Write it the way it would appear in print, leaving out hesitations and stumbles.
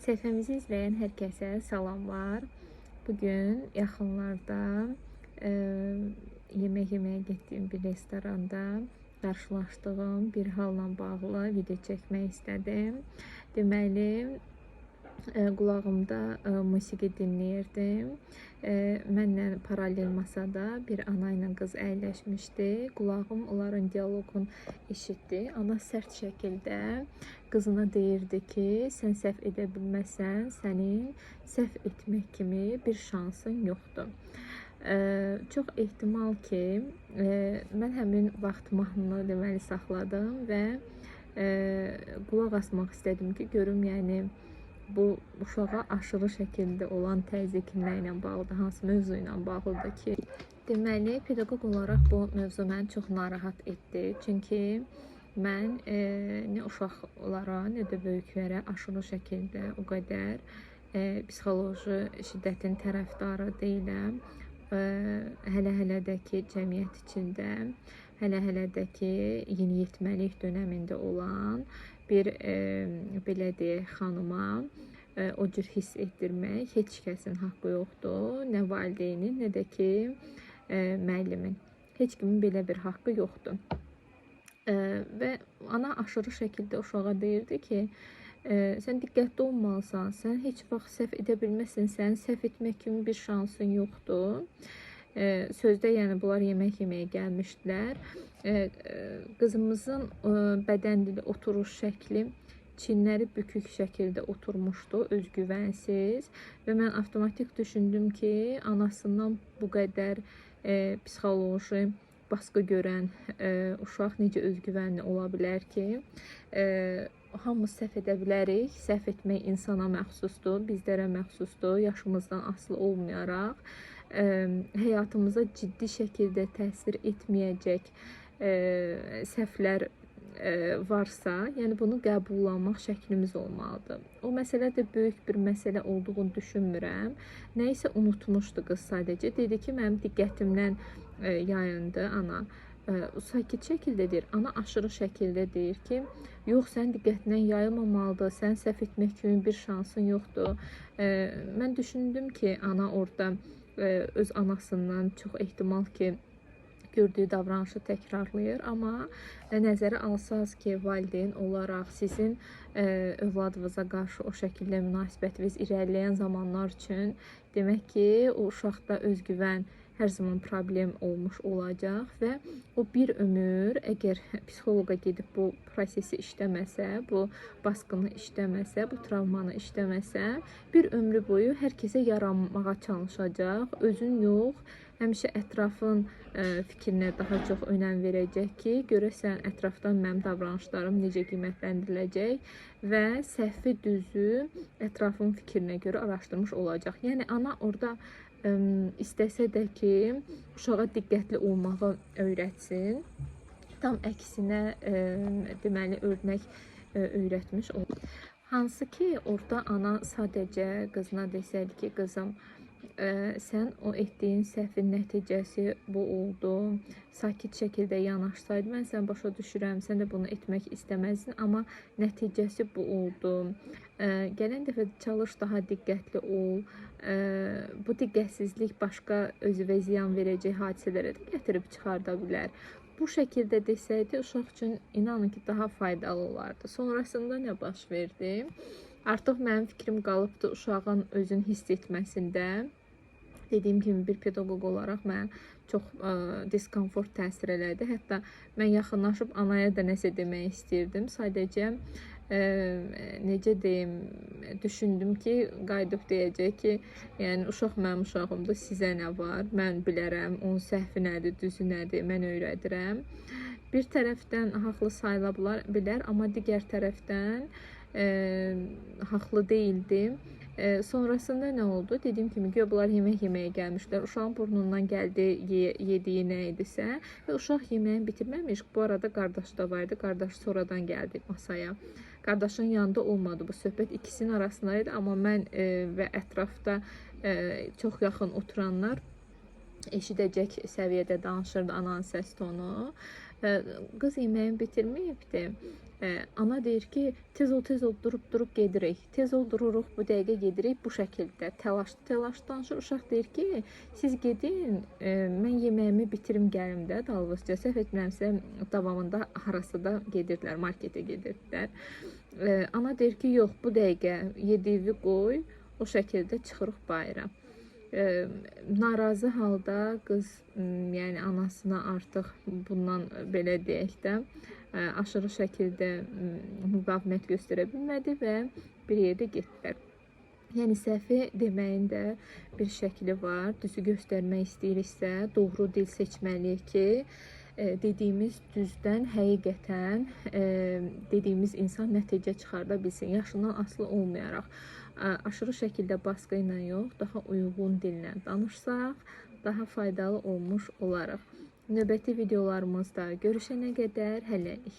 Səhifəmizi izləyən hər kəsə salamlar. Bugün yaxınlarda e, yemək yeməyə getdiyim bir restoranda qarşılaşdığım bir halla bağlı video çəkmək istədim. Deməli, qulağımda musiqi dinləyirdim. Mənlə paralel masada bir ana ilə qız əyləşmişdi. Qulağım onların dialoqunu eşitdi. Ana sərt şəkildə qızına deyirdi ki, sən səhv edə bilməsən, sənin səhv etmək kimi bir şansın yoxdur. Çox ehtimal ki, mən həmin vaxt mahnını deməli saxladım və qulaq asmaq istədim ki, görüm yəni bu uşağa aşırı şəkildə olan təzyiqlə ilə bağlıdır, hansı mövzu ilə bağlıdır ki, deməli pedaqoq olaraq bu mövzu məni çox narahat etdi. Çünki mən nə uşaqlara, nə də böyüklərə aşırı şəkildə o qədər psixoloji şiddətin tərəfdarı deyiləm. Hələ-hələdəki cəmiyyət içində, hələ-hələdəki yeniyetməlik dönəmində olan bir belə deyək xanıma o cür hiss etdirmək heç kəsin haqqı yoxdur. Nə valideynin, nə də ki müəllimin. Heç kimin belə bir haqqı yoxdur. Və ana aşırı şəkildə uşağa deyirdi ki, sən diqqətli olmalısan, sən heç vaxt səhv edə bilməzsən, sənin səhv etmək kimi bir şansın yoxdur. Sözdə yəni bunlar yemək yeməyə gəlmişdilər. Qızımızın bədən dili oturuş şəkli, çinləri bükük şəkildə oturmuşdu, özgüvənsiz və mən avtomatik düşündüm ki, anasından bu qədər psixoloji baskı görən uşaq necə özgüvənli ola bilər ki, hamımız səhv edə bilərik, səhv etmək insana məxsusdur, bizlərə məxsusdur, yaşımızdan asılı olmayaraq həyatımıza ciddi şəkildə təsir etməyəcək səhvlər varsa, yəni bunu qəbullanmaq şəklimiz olmalıdır. O məsələ də böyük bir məsələ olduğunu düşünmürəm. Nəyisə unutmuşdu qız sadəcə. Dedi ki, mənim diqqətimdən yayındı ana. Sakit şəkildə deyir. Ana aşırı şəkildə deyir ki, yox, sən diqqətindən yayılmamalıdır, sən səhv etmək kimi bir şansın yoxdur. Mən düşündüm ki, ana orada öz anasından çox ehtimal ki, gördüyü davranışı təkrarlayır, amma nəzərə alsaz ki, valideyn olaraq sizin övladınıza qarşı o şəkildə münasibətiniz irəliləyən zamanlar üçün demək ki, o uşaqda özgüvən hər zaman problem olmuş olacaq və o bir ömür əgər psixoloqa gedib bu prosesi işləməsə, bu baskını işləməsə, bu travmanı işləməsə, bir ömrü boyu hər kəsə yaranmağa çalışacaq, özün yox, həmişə ətrafın fikrinə daha çox önəm verəcək ki, görəsən ətrafdan mənim davranışlarım necə qiymətləndiriləcək və səhvi düzü ətrafın fikrinə görə araşdırmış olacaq. Yəni ana orada istəsə də ki, uşağa diqqətli olmağı öyrətsin. Tam əksinə deməli örnək öyrətmiş olur. Hansı ki, orada ana sadəcə qızına desədi ki, qızım, sən o etdiyin səhvin nəticəsi bu oldu. Sakit şəkildə yanaşsaydı, mən sən başa düşürəm, sən də bunu etmək istəməzdin, amma nəticəsi bu oldu. Gələn dəfə çalış daha diqqətli ol. Bu diqqətsizlik başqa özünə ziyan verəcək hadisələrə də gətirib çıxarda bilər. Bu şəkildə desəydi, uşaq üçün inanın ki, daha faydalı olardı. Sonrasında nə baş verdi? Artıq mənim fikrim qalıbdı uşağın özünü hiss etməsində. Dediyim kimi bir pedaqoq olaraq mən çox diskomfort təsir elədi. Hətta mən yaxınlaşıb anaya da nəsə demək istəyirdim. Sadəcə necə deyim, düşündüm ki, qayıdıb deyəcək ki, yəni uşaq mənim uşağımdır, sizə nə var, mən bilərəm, onun səhvi nədir, düzü nədir, mən öyrədirəm. Bir tərəfdən haqlı sayıla bilər, amma digər tərəfdən haqlı deyildim. Sonrasında nə oldu? Dediyim kimi, bunlar yemək yeməyə gəlmişlər. Uşağın burnundan gəldi, yediyi nə idisə və uşaq yeməyin bitirməmiş. Bu arada qardaşı da vardı. Qardaşı sonradan gəldi masaya. Qardaşın yanında olmadı bu söhbət. İkisinin arasındaydı, amma mən və ətrafda çox yaxın oturanlar eşidəcək səviyyədə danışırdı ananın səs tonu. Qız yeməyin bitirməyibdi. Ana deyir ki, tez ol durub gedirik. Tez ol dururuq, bu dəqiqə gedirik. Bu şəkildə telaşlanır. Uşaq deyir ki, siz gedin, mən yeməyimi bitirim gəlim də dalğıca. Səhv etmirəmsə davamında harası da gedirdilər, marketə gedirdilər. Ana deyir ki, yox, bu dəqiqə yediyi qoy, o şəkildə çıxırıq bayıra. Narazı halda qız, yəni anasına artıq bundan belə deyək də, aşırı şəkildə müqavimət göstərə bilmədi və bir yerdə getdilər. Yəni səhvi deməyin də bir şəkli var. Düzü göstərmək istəyiriksə, doğru dil seçməliyik ki, dediyimiz düzdən həqiqətən dediyimiz insan nəticə çıxarda bilsin. Yaşından asılı olmayaraq, aşırı şəkildə baskı ilə yox, daha uyğun dillə danışsaq, daha faydalı olmuş olarıq. Növbəti videolarımızda görüşənə qədər hələlik.